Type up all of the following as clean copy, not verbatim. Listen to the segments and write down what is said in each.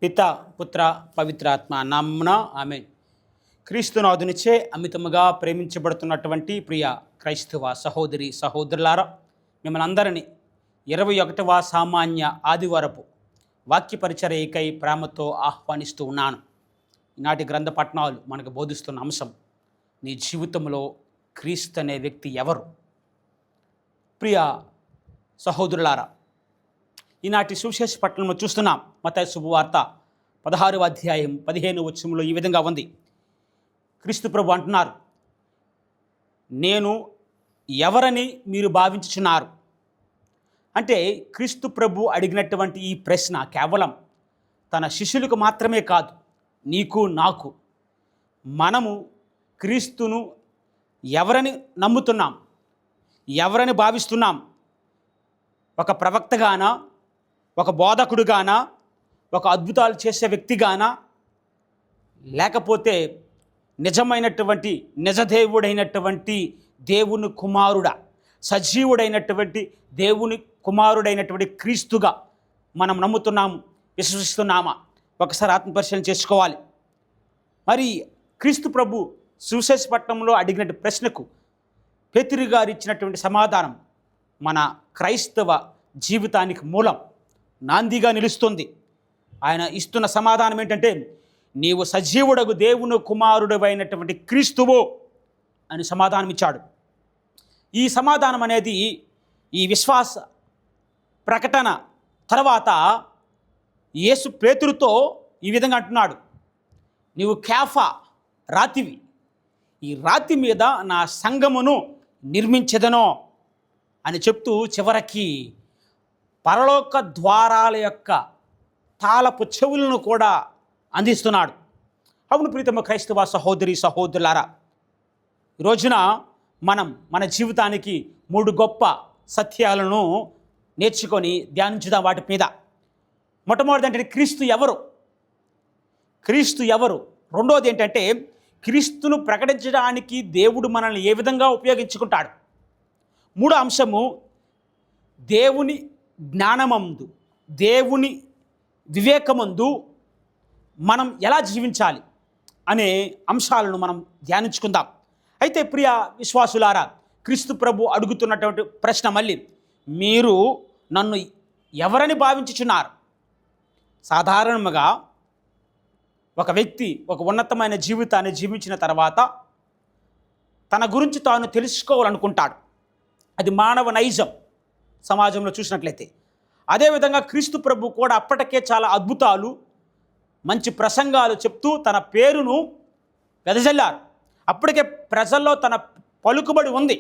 పిత పుత్ర పవిత్రాత్మ నామ్మున ఆమెన్. క్రీస్తునాథునిచే అమితముగా ప్రేమించబడుతున్నటువంటి ప్రియ క్రైస్తవ సహోదరి సహోదరులారా, మిమ్మల్ని అందరినీ 21వ సామాన్య ఆదివారపు వాక్య పరిచర్యకై ప్రేమతో ఆహ్వానిస్తూ ఉన్నాను. ఈనాటి గ్రంథ పఠనాలు మనకు బోధిస్తున్న అంశం, నీ జీవితంలో క్రీస్తు అనే వ్యక్తి ఎవరు? ప్రియ సహోదరులారా, ఈనాటి సువిశేష పట్టణంలో చూస్తున్నాం. మత్తయి శుభవార్త 16వ అధ్యాయం 15వ వచనంలో ఈ విధంగా ఉంది. క్రీస్తు ప్రభు అంటున్నారు, నేను ఎవరని మీరు భావించుచున్నారు? అంటే క్రీస్తు ప్రభు అడిగినటువంటి ఈ ప్రశ్న కేవలం తన శిష్యులకు మాత్రమే కాదు, నీకు నాకు. మనము క్రీస్తును ఎవరని నమ్ముతున్నాం, ఎవరని భావిస్తున్నాం? ఒక ప్రవక్తగానా, ఒక బోధకుడుగానా, ఒక అద్భుతాలు చేసే వ్యక్తిగానా, లేకపోతే నిజమైనటువంటి నిజదేవుడైనటువంటి దేవుని కుమారుడా, సజీవుడైనటువంటి దేవుని కుమారుడైనటువంటి క్రీస్తుగా మనం నమ్ముతున్నాము, విశ్వసిస్తున్నామా? ఒకసారి ఆత్మపరిశీలన చేసుకోవాలి. మరి క్రీస్తు ప్రభు సువిశేషపట్నంలో అడిగిన ప్రశ్నకు పేతురు గారు ఇచ్చినటువంటి సమాధానం మన క్రైస్తవ జీవితానికి మూలం, నాందిగా నిలుస్తుంది. ఆయన ఇస్తున్న సమాధానం ఏంటంటే, నీవు సజీవుడగు దేవుని కుమారుడు అయినటువంటి క్రీస్తువు అని సమాధానం ఇచ్చాడు. ఈ సమాధానం అనేది ఈ విశ్వాస ప్రకటన తర్వాత యేసు పేతురుతో ఈ విధంగా అంటున్నాడు, నీవు కేఫా, రాతివి, ఈ రాతి మీద నా సంఘమును నిర్మించెదనో అని చెప్తూ చివరికి పరలోక ద్వారాల యొక్క తాళపు చెవులను కూడా అందిస్తున్నాడు. అవును ప్రీతమ క్రైస్తవ సహోదరి సహోదరులారా, ఈ రోజున మనం మన జీవితానికి 3 గొప్ప సత్యాలను నేర్చుకొని ధ్యానించుదాం వాటి మీద. మొట్టమొదటి ఏంటంటే, క్రీస్తు ఎవరు? క్రీస్తు ఎవరు? రెండోది ఏంటంటే, క్రీస్తును ప్రకటించడానికి దేవుడు మనల్ని ఏ విధంగా ఉపయోగించుకుంటాడు? మూడో అంశము, దేవుని జ్ఞానమందు, దేవుని వివేకమందు మనం ఎలా జీవించాలి అనే అంశాలను మనం ధ్యానించుకుందాం. అయితే ప్రియ విశ్వాసులారా, క్రీస్తు ప్రభు అడుగుతున్నటువంటి ప్రశ్న మళ్ళీ, మీరు నన్ను ఎవరని భావించుచున్నారు? సాధారణంగా ఒక వ్యక్తి ఒక ఉన్నతమైన జీవితాన్ని జీవించిన తర్వాత తన గురించి తాను తెలుసుకోవాలనుకుంటాడు. అది మానవ నైజం సమాజంలో చూసినట్లయితే. అదేవిధంగా క్రీస్తు ప్రభు కూడా అప్పటికే చాలా అద్భుతాలు, మంచి ప్రసంగాలు చెప్తూ తన పేరును వెదజల్లారు. అప్పటికే ప్రజల్లో తన పలుకుబడి ఉంది.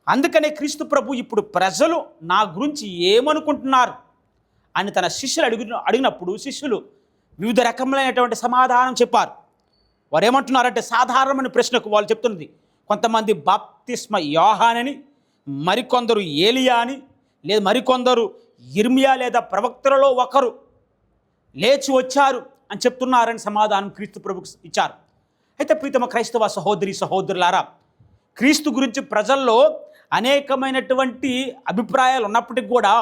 అందుకనే క్రీస్తు ప్రభు ఇప్పుడు ప్రజలు నా గురించి ఏమనుకుంటున్నారు అని తన శిష్యులు అడిగినప్పుడు శిష్యులు వివిధ రకములైనటువంటి సమాధానం చెప్పారు. వారు ఏమంటున్నారంటే, సాధారణమైన ప్రశ్నకు వాళ్ళు చెప్తున్నది, కొంతమంది బాప్తిస్మ యోహానని, మరికొందరు ఏలియా అని, లేదా మరికొందరు ఇర్మియా లేదా ప్రవక్తలలో ఒకరు లేచి వచ్చారు అని చెప్తున్నారని సమాధానం క్రీస్తు ప్రభుకు ఇచ్చారు. అయితే ప్రీతమ క్రైస్తవ సహోదరి సహోదరులారా, క్రీస్తు గురించి ప్రజల్లో అనేకమైనటువంటి అభిప్రాయాలు ఉన్నప్పటికీ కూడా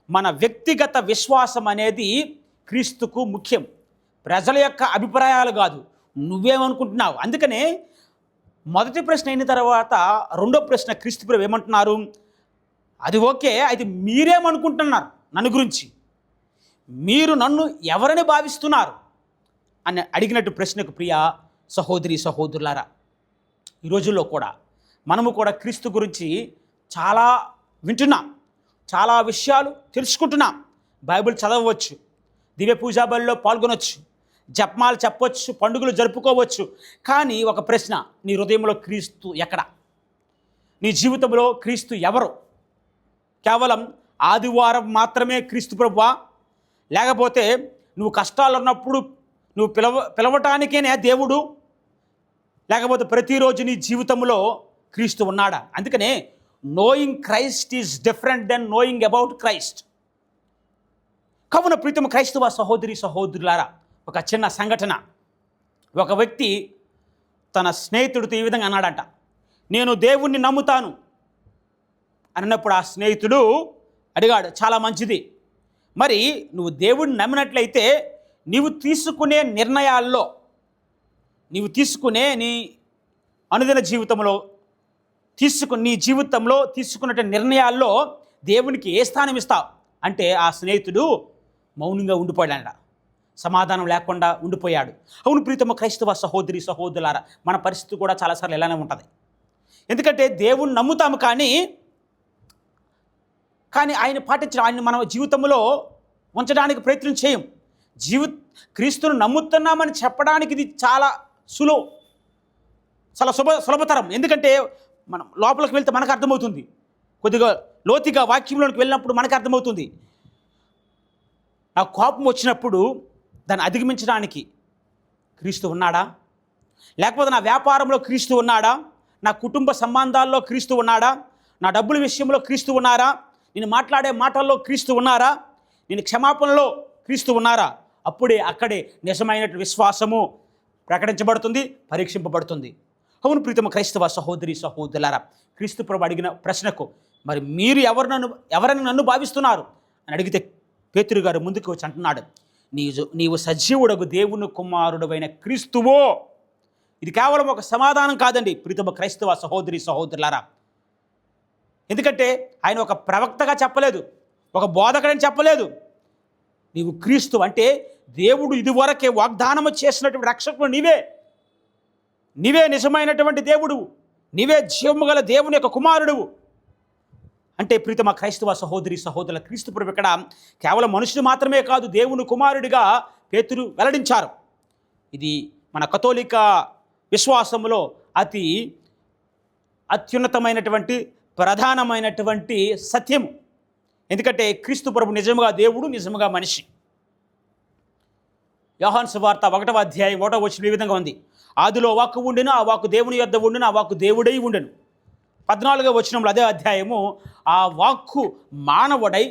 మన వ్యక్తిగత విశ్వాసం అనేది క్రీస్తుకు ముఖ్యం. ప్రజల యొక్క అభిప్రాయాలు కాదు, నువ్వేమనుకుంటున్నావు. అందుకనే మొదటి ప్రశ్న అయిన తర్వాత రెండో ప్రశ్న క్రీస్తు ప్రభు ఏమంటున్నారు, అది ఓకే, అయితే మీరేమనుకుంటున్నారు నన్ను గురించి? మీరు నన్ను ఎవరని భావిస్తున్నారు అని అడిగినట్టు ప్రశ్నకు ప్రియ సహోదరి సహోదరులారా, ఈ రోజుల్లో కూడా మనము కూడా క్రీస్తు గురించి చాలా వింటున్నాం, చాలా విషయాలు తెలుసుకుంటున్నాం. బైబిల్ చదవవచ్చు, దివ్య పూజా బలిలో పాల్గొనవచ్చు, జపమాలు చెప్పవచ్చు, పండుగలు జరుపుకోవచ్చు. కానీ ఒక ప్రశ్న, నీ హృదయంలో క్రీస్తు ఎక్కడ? నీ జీవితంలో క్రీస్తు ఎవరు? కేవలం ఆదివారం మాత్రమే క్రీస్తు ప్రభువా? లేకపోతే నువ్వు కష్టాలు ఉన్నప్పుడు నువ్వు పిలవటానికేనే దేవుడు? లేకపోతే ప్రతిరోజు నీ జీవితంలో క్రీస్తు ఉన్నాడా? అందుకనే knowing Christ is different than knowing about Christ. కావున ప్రీతమ క్రైస్తవ సహోదరి సహోదరులారా, ఒక చిన్న సంఘటన. ఒక వ్యక్తి తన స్నేహితుడితో ఈ విధంగా అన్నాడట, నేను దేవుణ్ణి నమ్ముతాను అన్నప్పుడు ఆ స్నేహితుడు అడిగాడు, చాలా మంచిది, మరి నువ్వు దేవుడిని నమ్మినట్లయితే నీవు తీసుకునే నిర్ణయాల్లో, నీవు తీసుకునే నీ అనుదిన జీవితంలో నీ జీవితంలో తీసుకున్న నిర్ణయాల్లో దేవునికి ఏ స్థానం ఇస్తావు అంటే ఆ స్నేహితుడు మౌనంగా ఉండిపోయాడ, సమాధానం లేకుండా ఉండిపోయాడు. అవును ప్రీతమ క్రైస్తవ సహోదరి సహోదరులారా, మన పరిస్థితి కూడా చాలాసార్లు ఇలానే ఉంటుంది. ఎందుకంటే దేవుణ్ణి నమ్ముతాము కానీ ఆయన పాటించడం, ఆయన మన జీవితంలో ఉంచడానికి ప్రయత్నం చేయం. క్రీస్తును నమ్ముతున్నామని చెప్పడానికి ఇది చాలా చాలా సులభతరం. ఎందుకంటే మనం లోపలికి వెళ్తే మనకు అర్థమవుతుంది, కొద్దిగా లోతుగా వాక్యంలోకి వెళ్ళినప్పుడు మనకు అర్థమవుతుంది. నాకు కోపం వచ్చినప్పుడు దాన్ని అధిగమించడానికి క్రీస్తు ఉన్నాడా, లేకపోతే నా వ్యాపారంలో క్రీస్తు ఉన్నాడా, నా కుటుంబ సంబంధాల్లో క్రీస్తు ఉన్నాడా, నా డబ్బుల విషయంలో క్రీస్తు ఉన్నారా, నేను మాట్లాడే మాటల్లో క్రీస్తు ఉన్నారా, నేను క్షమాపణలో క్రీస్తు ఉన్నారా, అప్పుడే అక్కడే నిజమైన విశ్వాసము ప్రకటించబడుతుంది, పరీక్షింపబడుతుంది. అవును ప్రీతమ క్రైస్తవ సహోదరి సహోదరులారా, క్రీస్తు ప్రభు అడిగిన ప్రశ్నకు మరి మీరు ఎవరని నన్ను భావిస్తున్నారు అని అడిగితే పేతురు గారు ముందుకు వచ్చి అంటున్నాడు, నీవు సజీవుడగు దేవుని కుమారుడైన క్రీస్తువో. ఇది కేవలం ఒక సమాధానం కాదండి ప్రీతమ క్రైస్తవ సహోదరి సహోదరులారా. ఎందుకంటే ఆయన ఒక ప్రవక్తగా చెప్పలేదు, ఒక బోధకుడని చెప్పలేదు. నీవు క్రీస్తు అంటే దేవుడు ఇదివరకే వాగ్దానము చేసినటువంటి రక్షకుడు నీవే నిజమైనటువంటి దేవుడు, నీవే జీవము గల దేవుని యొక్క కుమారుడువు అంటే ప్రీతమ క్రైస్తవ సహోదరి సహోదరుల, క్రీస్తు ప్రభు ఇక్కడ కేవలం మనుషుడు మాత్రమే కాదు, దేవుని కుమారుడిగా పేతురు వెల్లడించారు. ఇది మన కథోలిక విశ్వాసములో అత్యున్నతమైనటువంటి ప్రధానమైనటువంటి సత్యము. ఎందుకంటే క్రీస్తు ప్రభు నిజముగా దేవుడు, నిజముగా మనిషి. యోహాను సువార్త 1వ అధ్యాయం 1వ వచనం ఈ విధంగా ఉంది, ఆదిలో వాక్కు ఉండెను, ఆ వాక్కు దేవుని యొద్ద ఉండెను, ఆ వాక్కు దేవుడై ఉండెను. 14వ వచనంలో అదే అధ్యాయము, ఆ వాక్కు మానవుడై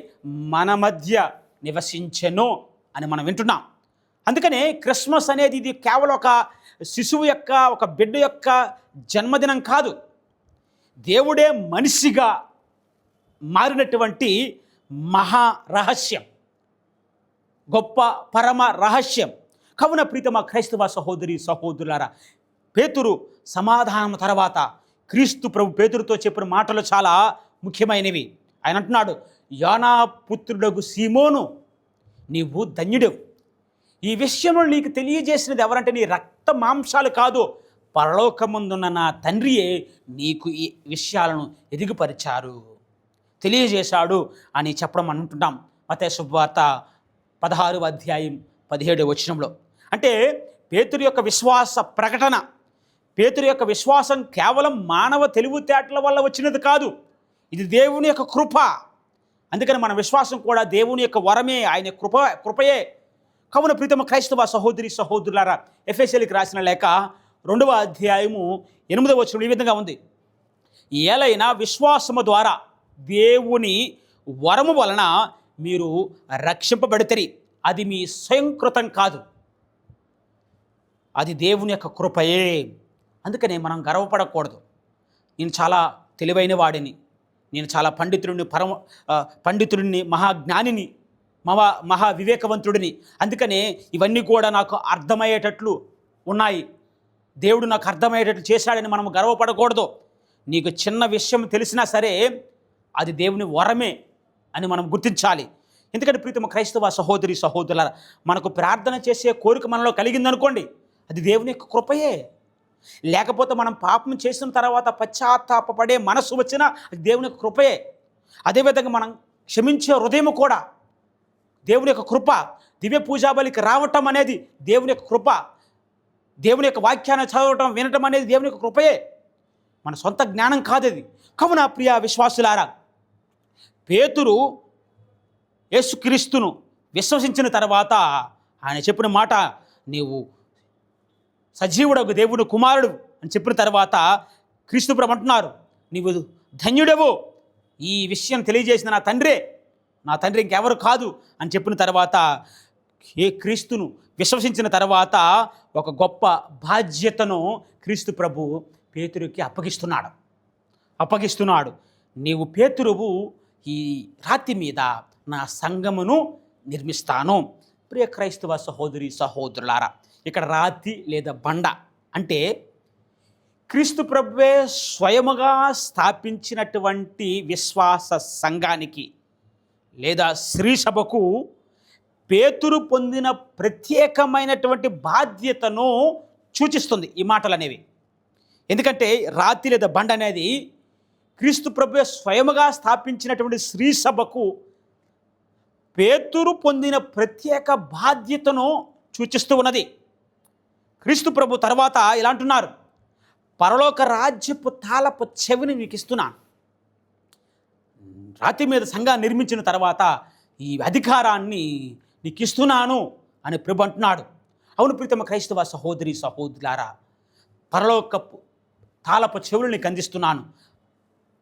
మన మధ్య నివసించెను అని మనం వింటున్నాం. అందుకనే క్రిస్మస్ అనేది ఇది కేవలం ఒక శిశువు యొక్క, ఒక బిడ్డ యొక్క జన్మదినం కాదు, దేవుడే మనిషిగా మారినటువంటి మహా రహస్యం, గొప్ప పరమ రహస్యం. కావున ప్రీతమ క్రైస్తవ సహోదరి సహోదరులారా, పేతురు సమాధానం తర్వాత క్రీస్తు ప్రభు పేతురుతో చెప్పిన మాటలు చాలా ముఖ్యమైనవి. ఆయన అంటున్నాడు, యోనా పుత్రుడగు సీమోను, నీవు ధన్యుడవు. ఈ విషయంలో నీకు తెలియజేసినది ఎవరంటే నీ రక్త మాంసాలు కాదు, పరలోకమందున్న నా తండ్రియే నీకు ఈ విషయాలను ఎదిగిపరిచారు, తెలియజేశాడు అని చెప్పడం అంటుంటాం. మత్తయి శుభవార్త 16వ అధ్యాయం 17వ వచనంలో. అంటే పేతురు యొక్క విశ్వాస ప్రకటన, పేతురు యొక్క విశ్వాసం కేవలం మానవ తెలివితేటల వల్ల వచ్చినది కాదు, ఇది దేవుని యొక్క కృప. అందుకని మన విశ్వాసం కూడా దేవుని యొక్క వరమే, ఆయన కృపయే. కావున ప్రీతమ క్రైస్తవ సహోదరి సహోదరులారా, ఎఫెసీయులకు రాసిన లేఖ 2వ అధ్యాయము 8వ వచనం ఈ విధంగా ఉంది, ఏలైనా విశ్వాసము ద్వారా దేవుని వరము వలన మీరు రక్షింపబడితిరి, అది మీ స్వయంకృతం కాదు, అది దేవుని యొక్క కృపయే. అందుకనే మనం గర్వపడకూడదు, నేను చాలా తెలివైన వాడిని, నేను చాలా పండితుడిని, మహాజ్ఞానిని, మహా వివేకవంతుడిని, అందుకనే ఇవన్నీ కూడా నాకు అర్థమయ్యేటట్లు ఉన్నాయి, దేవుడు నాకు అర్థమయ్యేటట్లు చేశాడని మనం గర్వపడకూడదు. నీకు చిన్న విషయం తెలిసినా సరే అది దేవుని వరమే అని మనం గుర్తించాలి. ఎందుకంటే ప్రీతమ క్రైస్తవ సహోదరి సహోదరుల, మనకు ప్రార్థన చేసే కోరిక మనలో కలిగిందనుకోండి, అది దేవుని యొక్క కృపయే. లేకపోతే మనం పాపం చేసిన తర్వాత పశ్చాత్తాపపడే మనసు వచ్చినా అది దేవుని యొక్క కృపయే. అదేవిధంగా మనం క్షమించే హృదయం కూడా దేవుని యొక్క కృప. దివ్య పూజాబలికి రావటం అనేది దేవుని యొక్క కృప. దేవుని యొక్క వాక్యాన్ని చదవటం, వినటం అనేది దేవుని యొక్క కృపయే, మన సొంత జ్ఞానం కాదు అది. కావున ప్రియ విశ్వాసులారా, పేతురు యేసుక్రీస్తును విశ్వసించిన తర్వాత ఆయన చెప్పిన మాట, నీవు సజీవుడకు దేవుడు కుమారుడు అని చెప్పిన తర్వాత క్రీస్తు ప్రభు అంటున్నారు, నీవు ధన్యుడవు, ఈ విషయం తెలియజేసిన నా తండ్రి ఇంకెవరు కాదు అని చెప్పిన తర్వాత క్రీస్తును విశ్వసించిన తర్వాత ఒక గొప్ప బాధ్యతను క్రీస్తు ప్రభు పేతురుకి అప్పగిస్తున్నాడు. నీవు పేతురువు, ఈ రాతి మీద నా సంఘమును నిర్మిస్తాను. ప్రియ క్రైస్తవ సహోదరి సహోదరులారా, ఇక్కడ రాతి లేదా బండ అంటే క్రీస్తు ప్రభువే స్వయముగా స్థాపించినటువంటి విశ్వాస సంఘానికి లేదా శ్రీ సభకు పేతురు పొందిన ప్రత్యేకమైనటువంటి బాధ్యతను సూచిస్తుంది ఈ మాటలు అనేవి. ఎందుకంటే రాతి లేదా బండ అనేది క్రీస్తు ప్రభువే స్వయముగా స్థాపించినటువంటి శ్రీ సభకు పేతురు పొందిన ప్రత్యేక బాధ్యతను సూచిస్తూ ఉన్నది. క్రీస్తు ప్రభు తర్వాత ఇలా అంటున్నారు, పరలోక రాజ్యపు తాళపు చెవిని మీకు ఇస్తున్నాను. రాతి మీద సంఘాన్ని నిర్మించిన తర్వాత ఈ అధికారాన్ని నీకు ఇస్తున్నాను అని ప్రభు అంటున్నాడు. అవును ప్రీతమ క్రైస్తవ సహోదరి సహోదరులారా, పరలోకపు తాళపు చెవులు నీకు అందిస్తున్నాను.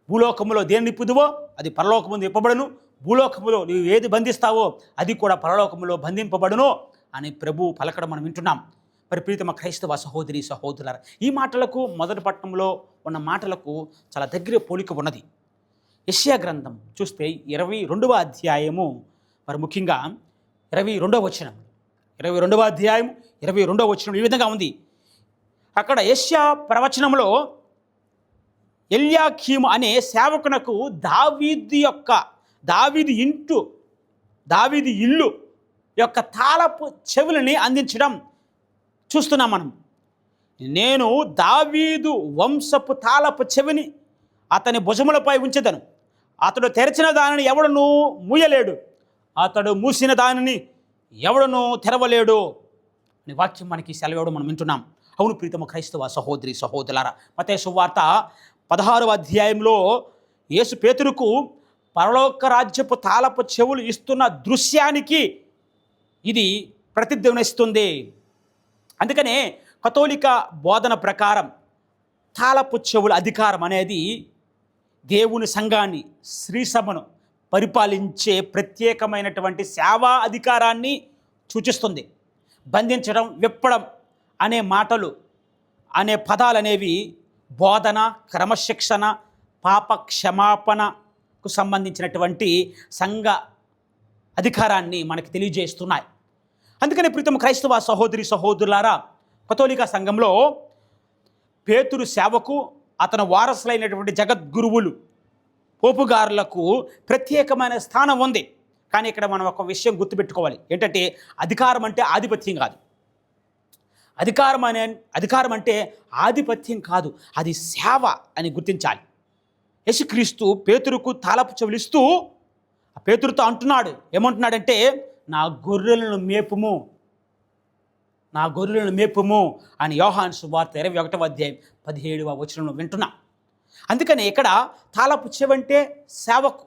భూలోకములో దేన్ని నిప్పుదువో అది పరలోకముందు ఇప్పబడును, భూలోకములో నీవు ఏది బంధిస్తావో అది కూడా పరలోకములో బంధింపబడును అని ప్రభు పలకడం మనం వింటున్నాం. మరి ప్రీతమ క్రైస్తవ సహోదరి సహోదరులారా, ఈ మాటలకు మొదటి పట్టణంలో ఉన్న మాటలకు చాలా దగ్గర పోలిక ఉన్నది. యెషయా గ్రంథం చూస్తే 22వ అధ్యాయము, మరి ముఖ్యంగా 22వ వచనం, 22వ అధ్యాయం 22వ వచనం ఈ విధంగా ఉంది. అక్కడ యెషయా ప్రవచనంలో ఎల్యాకీము అనే సేవకునకు దావీదు ఇల్లు యొక్క తాళపు చెవులని అందించడం చూస్తున్నాం మనం. నేను దావీదు వంశపు తాళపు చెవిని అతని భుజములపై ఉంచెదను, అతడు తెరిచిన దానిని ఎవడను మూయలేడు, అతడు మూసిన దానిని ఎవడను తెరవలేడు అని వాక్యం మనకి సెలవేయడం మనం వింటున్నాం. అవును ప్రీతమ క్రైస్తవ సహోదరి సహోదరులారా, మత్తయి సువార్త 16వ అధ్యాయంలో యేసు పేతురుకు పరలోక రాజ్యపు తాళపు చెవులు ఇస్తున్న దృశ్యానికి ఇది ప్రతిధ్వనిస్తుంది. అందుకనే కథోలిక బోధన ప్రకారం తాళపు చెవుల అధికారం అనేది దేవుని సంఘాన్ని, శ్రీ సభను పరిపాలించే ప్రత్యేకమైనటువంటి సేవా అధికారాన్ని సూచిస్తుంది. బంధించడం, విప్పడం అనే మాటలు, అనే పదాలు అనేవి బోధన, క్రమశిక్షణ, పాప క్షమాపణకు సంబంధించినటువంటి సంఘ అధికారాన్ని మనకి తెలియజేస్తున్నాయి. అందుకని ప్రీతమ క్రైస్తవ సహోదరి సహోదరులారా, కథోలిక సంఘంలో పేతురు సేవకు అతని వారసులైనటువంటి జగద్గురువులు, పోపుగారులకు ప్రత్యేకమైన స్థానం ఉంది. కానీ ఇక్కడ మనం ఒక విషయం గుర్తుపెట్టుకోవాలి. ఏంటంటే అధికారం అంటే ఆధిపత్యం కాదు. అధికారం అంటే ఆధిపత్యం కాదు, అది సేవ అని గుర్తించాలి. యేసుక్రీస్తు పేతురుకు తాళపు చెవులిస్తూ పేతురుతో అంటున్నాడు, ఏమంటున్నాడంటే నా గొర్రెలను మేపుము అని యోహాను సువార్త 21వ అధ్యాయం 17వ వచనంలో వింటున్నాం. అందుకని ఇక్కడ తాళపు చెవి అంటే సేవకు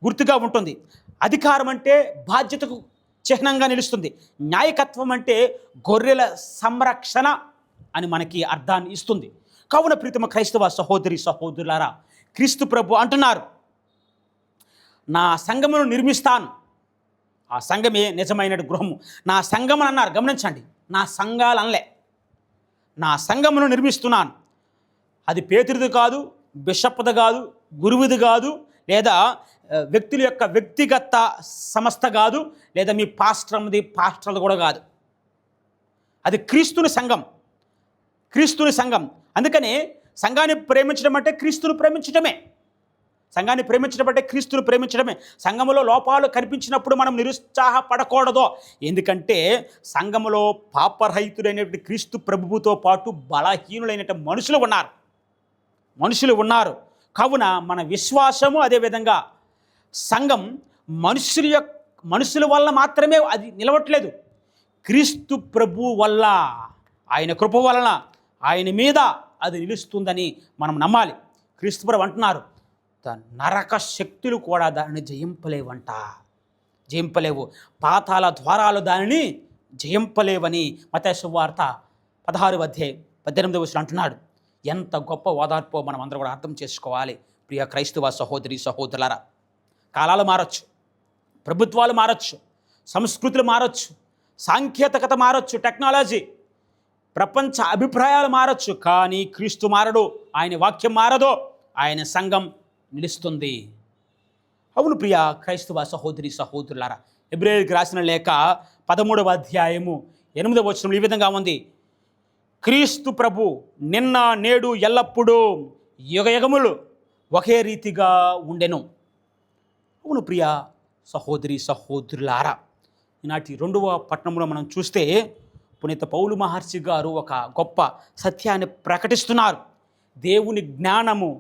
గుర్తుగా ఉంటుంది, అధికారం అంటే బాధ్యతకు చిహ్నంగా నిలుస్తుంది, న్యాయకత్వం అంటే గొర్రెల సంరక్షణ అని మనకి అర్థాన్ని ఇస్తుంది. కావున ప్రీతమ క్రైస్తవ సహోదరి సహోదరులారా, క్రీస్తు ప్రభు అంటున్నారు, నా సంఘమును నిర్మిస్తాను. ఆ సంఘమే నిజమైన గృహము. నా సంఘమును అన్నారు, గమనించండి, నా సంఘాలు అనలే, నా సంఘమును నిర్మిస్తున్నాను. అది పేతురిది కాదు, బిషప్ది కాదు, గురువుది కాదు, లేదా వ్యక్తుల యొక్క వ్యక్తిగత సంస్థ కాదు, లేదా మీ పాస్టర్ది కూడా కాదు. అది క్రీస్తుని సంఘం. అందుకని సంఘాన్ని ప్రేమించడం అంటే క్రీస్తుని ప్రేమించడమే. క్రీస్తుని ప్రేమించడమే. సంఘములో లోపాలు కనిపించినప్పుడు మనం నిరుత్సాహపడకూడదు. ఎందుకంటే సంఘములో పాపరహితుడైనటువంటి క్రీస్తు ప్రభువుతో పాటు బలహీనులైనటువంటి మనుషులు ఉన్నారు. కావున మన విశ్వాసము, అదేవిధంగా సంఘం మనుషుల వల్ల మాత్రమే అది నిలవట్లేదు. క్రీస్తు ప్రభు వల్ల, ఆయన కృప వలన, ఆయన మీద అది నిలుస్తుందని మనం నమ్మాలి. క్రీస్తు ప్రభు అంటున్నారు, నరక శక్తులు కూడా దానిని జయింపలేవు, పాతాళ ద్వారాలు దానిని జయింపలేవని మత్తయి సువార్త 16వ అధ్యాయం 18వ వచనం అంటున్నాడు. ఎంత గొప్ప ఓదార్పో మనం అందరూ కూడా అర్థం చేసుకోవాలి. ప్రియ క్రైస్తవ సహోదరి సహోదరులారా, కాలాలు మారచ్చు, ప్రభుత్వాలు మారచ్చు, సంస్కృతులు మారచ్చు, సాంకేతికత మారచ్చు, టెక్నాలజీ, ప్రపంచ అభిప్రాయాలు మారచ్చు, కానీ క్రీస్తు మారడు, ఆయన వాక్యం మారదు, ఆయన సంఘం నిలుస్తుంది. అవును ప్రియ క్రైస్తవ సహోదరి సహోదరులారా, హెబ్రేయులకు రాసిన లేఖ 13వ అధ్యాయము 8వ వచనం ఈ విధంగా ఉంది. క్రీస్తు ప్రభు నిన్న నేడు ఎల్లప్పుడూ యుగయుగములు ఒకే రీతిగా ఉండెను. అవును ప్రియ సహోదరి సహోదరులారా, ఈనాటి 2వ పట్టణంలో మనం చూస్తే పునీత పౌలు మహర్షి గారు ఒక గొప్ప సత్యాన్ని ప్రకటిస్తున్నారు. దేవుని జ్ఞానము,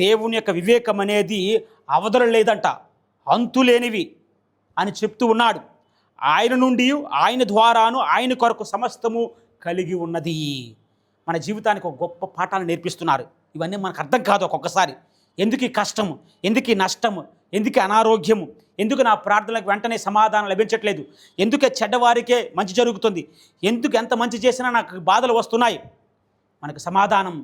దేవుని యొక్క వివేకం అనేది అవధులు లేదంట, అంతులేనివి అని చెప్తూ ఉన్నాడు. ఆయన నుండి, ఆయన ద్వారాను, ఆయన కొరకు సమస్తము కలిగి ఉన్నది. మన జీవితానికి ఒక గొప్ప పాఠాలు నేర్పిస్తున్నారు. ఇవన్నీ మనకు అర్థం కాదు ఒక్కొక్కసారి. ఎందుకు ఈ కష్టము, ఎందుకు ఈ నష్టము, ఎందుకు అనారోగ్యము, ఎందుకు నా ప్రార్థనలకు వెంటనే సమాధానం లభించట్లేదు, ఎందుకు చెడ్డవారికే మంచి జరుగుతుంది, ఎందుకు ఎంత మంచి చేసినా నాకు బాధలు వస్తున్నాయి, మనకు సమాధానం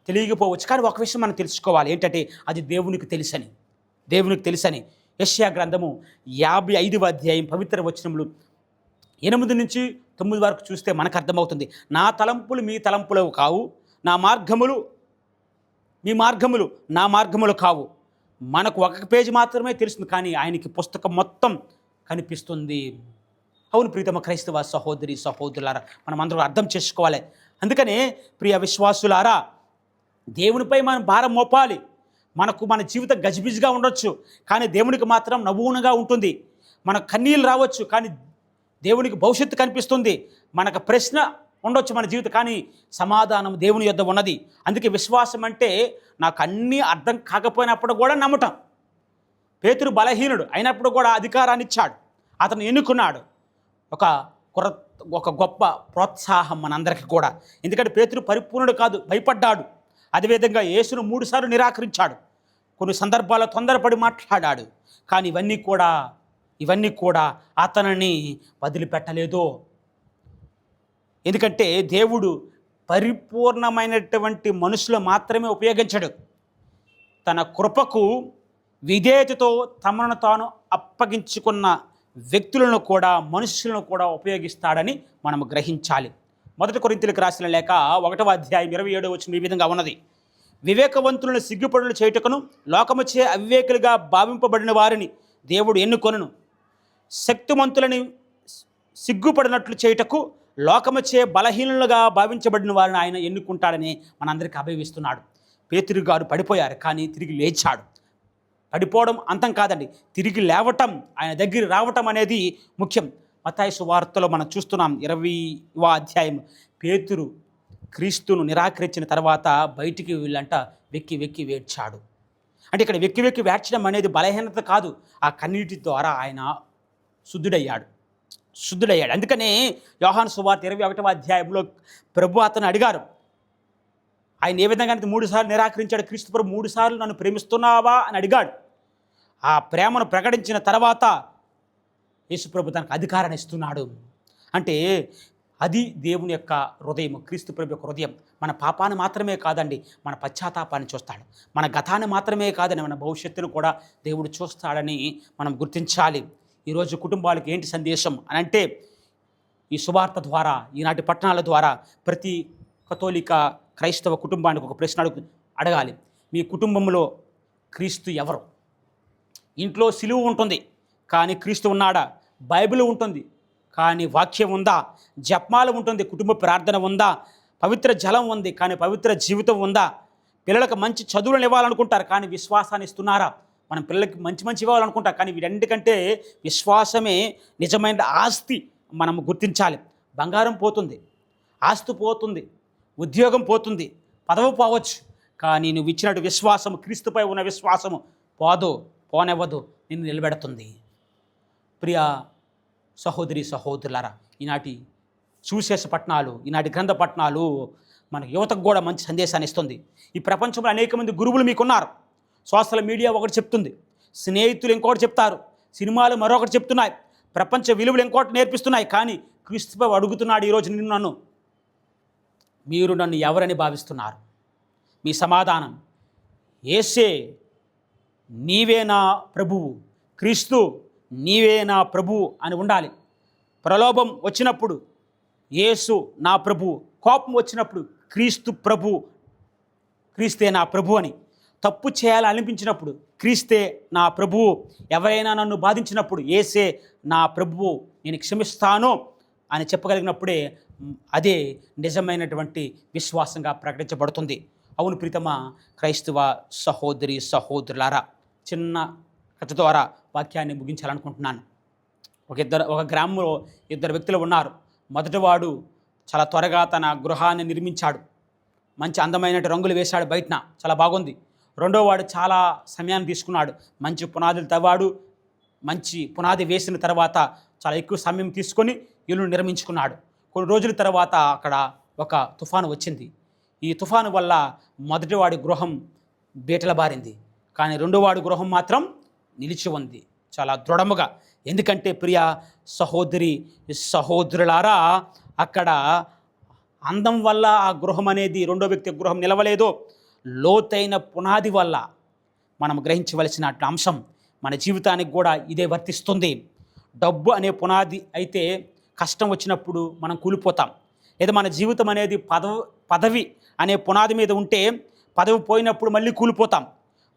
తెలియకపోవచ్చు. కానీ ఒక విషయం మనం తెలుసుకోవాలి, ఏంటంటే అది దేవునికి తెలుసని. యెషయా గ్రంథము 55వ అధ్యాయం పవిత్ర వచనములు 8 నుంచి 9 వరకు చూస్తే మనకు అర్థమవుతుంది. నా తలంపులు మీ తలంపులు కావు, నా మార్గములు మీ మార్గములు నా మార్గములు కావు. మనకు ఒక పేజీ మాత్రమే తెలుస్తుంది, కానీ ఆయనకి పుస్తకం మొత్తం కనిపిస్తుంది. అవును ప్రీతమ క్రైస్తవ సహోదరి సహోదరులారా, మనం అందరూ అర్థం చేసుకోవాలి. అందుకనే ప్రియ విశ్వాసులారా, దేవునిపై మనం భారం మోపాలి. మన జీవితం గజిబిజిగా ఉండొచ్చు, కానీ దేవునికి మాత్రం నవ్వునగా ఉంటుంది. మనకు కన్నీళ్ళు రావచ్చు, కానీ దేవునికి భవిష్యత్తు కనిపిస్తుంది. మనకు ప్రశ్న ఉండొచ్చు మన జీవితం, కానీ సమాధానం దేవుని యొద్ద ఉన్నది. అందుకే విశ్వాసం అంటే నాకు అన్నీ అర్థం కాకపోయినప్పుడు కూడా నమ్మటం. పేతురు బలహీనుడు అయినప్పుడు కూడా అధికారాన్ని ఇచ్చాడు, అతను ఎన్నుకున్నాడు. ఒక గొప్ప ప్రోత్సాహం మనందరికీ కూడా. ఎందుకంటే పేతురు పరిపూర్ణుడు కాదు, భయపడ్డాడు. అదేవిధంగా యేసును 3 సార్లు నిరాకరించాడు. కొన్ని సందర్భాల్లో తొందరపడి మాట్లాడాడు. కానీ ఇవన్నీ కూడా అతనిని వదిలిపెట్టలేదు. ఎందుకంటే దేవుడు పరిపూర్ణమైనటువంటి మనుషులు మాత్రమే ఉపయోగించడు. తన కృపకు విధేయతతో తమను తాను అప్పగించుకున్న వ్యక్తులను కూడా, మనుషులను కూడా ఉపయోగిస్తాడని మనం గ్రహించాలి. 1 కొరింథీయులకు రాసిన లేఖ 1వ అధ్యాయం 27వ వచనం ఈ విధంగా ఉన్నది. వివేకవంతులను సిగ్గుపడులు చేయుటకును, లోకముచే అవివేకులుగా భావింపబడిన వారిని దేవుడు ఎన్నుకొనును. శక్తిమంతులని సిగ్గుపడినట్లు చేయుటకు, లోకముచే బలహీనులుగా భావించబడిన వారిని ఆయన ఎన్నుకుంటాడని మనందరికీ అభయమిస్తున్నాడు. పేతురు గారు పడిపోయారు, కానీ తిరిగి లేచాడు. పడిపోవడం అంతం కాదండి, తిరిగి లేవటం, ఆయన దగ్గర రావటం అనేది ముఖ్యం. మత్తయి సువార్తలో మనం చూస్తున్నాం 20వ అధ్యాయం. పేతురు క్రీస్తును నిరాకరించిన తర్వాత బయటికి వెళ్ళంట వెక్కి వెక్కి వేడ్చాడు. అంటే ఇక్కడ వెక్కి వెక్కి వేడ్చడం అనేది బలహీనత కాదు, ఆ కన్నీటి ద్వారా ఆయన శుద్ధుడయ్యాడు. అందుకనే యోహాను సువార్త 21వ అధ్యాయంలో ప్రభు అతను అడిగారు, ఆయన ఏ విధంగా 3 సార్లు నిరాకరించాడు. క్రీస్తు ప్రభు 3 సార్లు నన్ను ప్రేమిస్తున్నావా అని అడిగాడు. ఆ ప్రేమను ప్రకటించిన తర్వాత యేసుప్రభు తనకు అధికారాన్ని ఇస్తున్నాడు. అంటే అది దేవుని యొక్క హృదయం, క్రీస్తు ప్రభు యొక్క హృదయం. మన పాపాన్ని మాత్రమే కాదండి, మన పశ్చాత్తాపాన్ని చూస్తాడు. మన గతాన్ని మాత్రమే కాదని, మన భవిష్యత్తును కూడా దేవుడు చూస్తాడని మనం గుర్తించాలి. ఈరోజు కుటుంబాలకు ఏంటి సందేశం అని అంటే, ఈ సువార్త ద్వారా, ఈనాటి పట్టణాల ద్వారా ప్రతి కథోలిక క్రైస్తవ కుటుంబానికి ఒక ప్రశ్న అడగాలి. మీ కుటుంబంలో క్రీస్తు ఎవరు? ఇంట్లో సిలువ ఉంటుంది, కానీ క్రీస్తు ఉన్నాడా? బైబిల్ ఉంటుంది, కానీ వాక్యం ఉందా? జపమాల ఉంటుంది, కుటుంబ ప్రార్థన ఉందా? పవిత్ర జలం ఉంది, కానీ పవిత్ర జీవితం ఉందా? పిల్లలకు మంచి చదువులను ఇవ్వాలనుకుంటారు, కానీ విశ్వాసాన్ని ఇస్తున్నారా? మనం పిల్లలకి మంచి ఇవ్వాలనుకుంటాం, కానీ వీటన్నిటికంటే విశ్వాసమే నిజమైన ఆస్తి. మనం గుర్తించాలి. బంగారం పోతుంది, ఆస్తి పోతుంది, ఉద్యోగం పోతుంది, పదవి పోవచ్చు, కానీ నువ్వు ఇచ్చినట్టు విశ్వాసము, క్రీస్తుపై ఉన్న విశ్వాసము పోనివ్వదు, నిన్ను నిలబెడుతుంది. ప్రియ సహోదరి సహోదరులారా, ఈనాటి సువిశేష పట్టణాలు, ఈనాటి గ్రంథ పట్టణాలు మన యువతకు కూడా మంచి సందేశాన్ని ఇస్తుంది. ఈ ప్రపంచంలో అనేక మంది గురువులు మీకున్నారు. సోషల్ మీడియా ఒకటి చెప్తుంది, స్నేహితులు ఇంకొకటి చెప్తారు, సినిమాలు మరొకటి చెప్తున్నాయి, ప్రపంచ విలువలు ఇంకోటి నేర్పిస్తున్నాయి. కానీ క్రీస్తుపై అడుగుతున్నాడు ఈరోజు మీరు నన్ను ఎవరని భావిస్తున్నారు? మీ సమాధానం యేసే నీవే నా ప్రభువు, క్రీస్తు నీవే నా ప్రభువు అని ఉండాలి. ప్రలోభం వచ్చినప్పుడు యేసు నా ప్రభువు, కోపం వచ్చినప్పుడు క్రీస్తే నా ప్రభు అని, తప్పు చేయాలనిపించినప్పుడు క్రీస్తే నా ప్రభువు, ఎవరైనా నన్ను బాధించినప్పుడు యేసే నా ప్రభువు, నేను క్షమిస్తాను అని చెప్పగలిగినప్పుడే అదే నిజమైనటువంటి విశ్వాసంగా ప్రకటించబడుతుంది. అవును ప్రీతమా క్రైస్తవ సహోదరి సహోదరులారా, చిన్న కథ ద్వారా వాక్యాన్ని ముగించాలనుకుంటున్నాను. ఒక గ్రామంలో ఇద్దరు వ్యక్తులు ఉన్నారు. మొదటివాడు చాలా త్వరగా తన గృహాన్ని నిర్మించాడు. మంచి అందమైన రంగులు వేశాడు, బయటన చాలా బాగుంది. రెండోవాడు చాలా సమయాన్ని తీసుకున్నాడు. మంచి పునాదులు తవ్వాడు. మంచి పునాది వేసిన తర్వాత చాలా ఎక్కువ సమయం తీసుకొని ఇల్లు నిర్మించుకున్నాడు. కొన్ని రోజుల తర్వాత అక్కడ ఒక తుఫాను వచ్చింది. ఈ తుఫాను వల్ల మొదటివాడి గృహం బీటల బారింది, కానీ రెండోవాడి గృహం మాత్రం నిలిచి ఉంది చాలా దృఢముగా. ఎందుకంటే ప్రియ సహోదరి సహోదరులారా, అక్కడ అందం వల్ల ఆ గృహం అనేది రెండో వ్యక్తి గృహం నిలవలేదు, లోతైన పునాది వల్ల. మనం గ్రహించవలసిన అంశం మన జీవితానికి కూడా ఇదే వర్తిస్తుంది. డబ్బు అనే పునాది అయితే కష్టం వచ్చినప్పుడు మనం కూలిపోతాం. లేదా మన జీవితం అనేది పదవి అనే పునాది మీద ఉంటే పదవి పోయినప్పుడు మళ్ళీ కూలిపోతాం.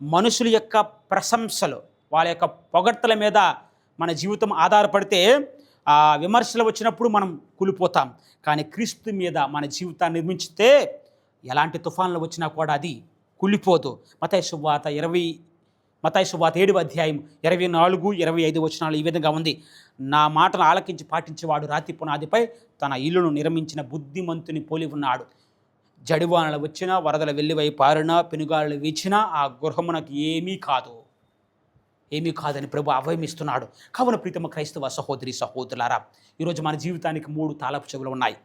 మనుషుల యొక్క ప్రశంసలు, వాళ్ళ యొక్క పొగడ్తల మీద మన జీవితం ఆధారపడితే ఆ విమర్శలు వచ్చినప్పుడు మనం కూలిపోతాం. కానీ క్రీస్తు మీద మన జీవితాన్ని నిర్మించితే ఎలాంటి తుఫాన్లు వచ్చినా కూడా అది కూలిపోదు. మత్తయి సువార్త 7వ అధ్యాయం 24, 25 వచనాలు ఈ విధంగా ఉంది. నా మాటను ఆలకించి పాటించేవాడు రాతి పునాదిపై తన ఇల్లును నిర్మించిన బుద్ధిమంతుని పోలి ఉన్నాడు. జడివానలు వచ్చినా, వరదలు వెల్లివై పారినా, పెనుగాళ్ళు వీచినా ఆ గృహమునకు ఏమీ కాదని ప్రభు అభయమిస్తున్నాడు. కావున ప్రీతమ క్రైస్తవ సహోదరి సహోదరులారా, ఈరోజు మన జీవితానికి 3 తాళపు చెవులు ఉన్నాయి.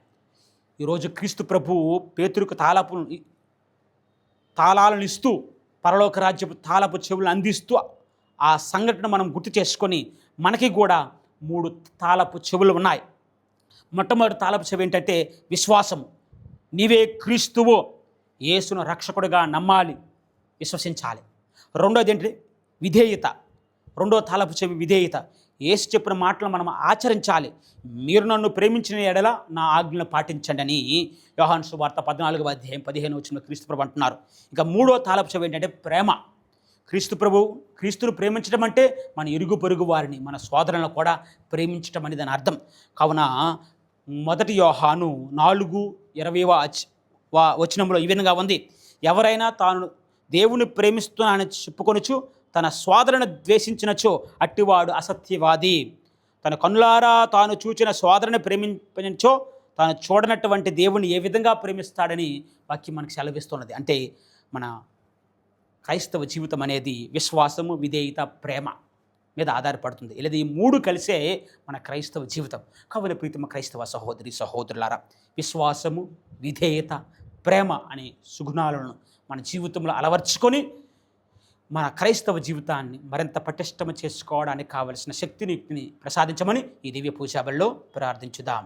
ఈరోజు క్రీస్తు ప్రభు పేతురుకు తాళాలను ఇస్తూ, పరలోక రాజ్యపు తాళపు చెవులను అందిస్తూ ఆ సంఘటన మనం గుర్తు చేసుకొని మనకి కూడా 3 తాళపు చెవులు ఉన్నాయి. మొట్టమొదటి తాళపు చెవి ఏంటంటే విశ్వాసము. నీవే క్రీస్తువు, యేసును రక్షకుడిగా నమ్మాలి, విశ్వసించాలి. రెండోది ఏంటి? విధేయత. రెండో తాళపు చెవి విధేయత. యేసు చెప్పిన మాటలు మనం ఆచరించాలి. మీరు నన్ను ప్రేమించిన ఎడల నా ఆజ్ఞలను పాటించండి అని యోహాను సువార్త 14వ అధ్యాయం 15 వచనంలో క్రీస్తు ప్రభు అంటున్నారు. ఇక మూడో తాళపు చెవి ఏంటంటే ప్రేమ. క్రీస్తును ప్రేమించడం అంటే మన ఇరుగు పొరుగు వారిని, మన సోదరులను కూడా ప్రేమించడం అనేది దాని అర్థం. కావున 1 యోహాను 4:20వ వచనంలో ఈ విధంగా ఉంది. ఎవరైనా తాను దేవుని ప్రేమిస్తున్నానని చెప్పుకొనుచు తన సోదరుని ద్వేషించినచో అట్టివాడు అసత్యవాది. తన కన్నులారా తాను చూచిన సోదరుని ప్రేమించో తాను చూడనటువంటి దేవుని ఏ విధంగా ప్రేమిస్తాడని వాక్యం మనకు సెలవిస్తున్నది. అంటే మన క్రైస్తవ జీవితం అనేది విశ్వాసము, విధేయత, ప్రేమ మీద ఆధారపడుతుంది. లేదా ఈ 3 కలిసే మన క్రైస్తవ జీవితం. కావున ప్రీతమ క్రైస్తవ సహోదరి సహోదరులారా, విశ్వాసము, విధేయత, ప్రేమ అనే సుగుణాలను మన జీవితంలో అలవర్చుకొని మన క్రైస్తవ జీవితాన్ని మరింత పటిష్టం చేసుకోవడానికి కావలసిన శక్తిని ప్రసాదించమని ఈ దివ్య పూజాబల్లో ప్రార్థించుదాం.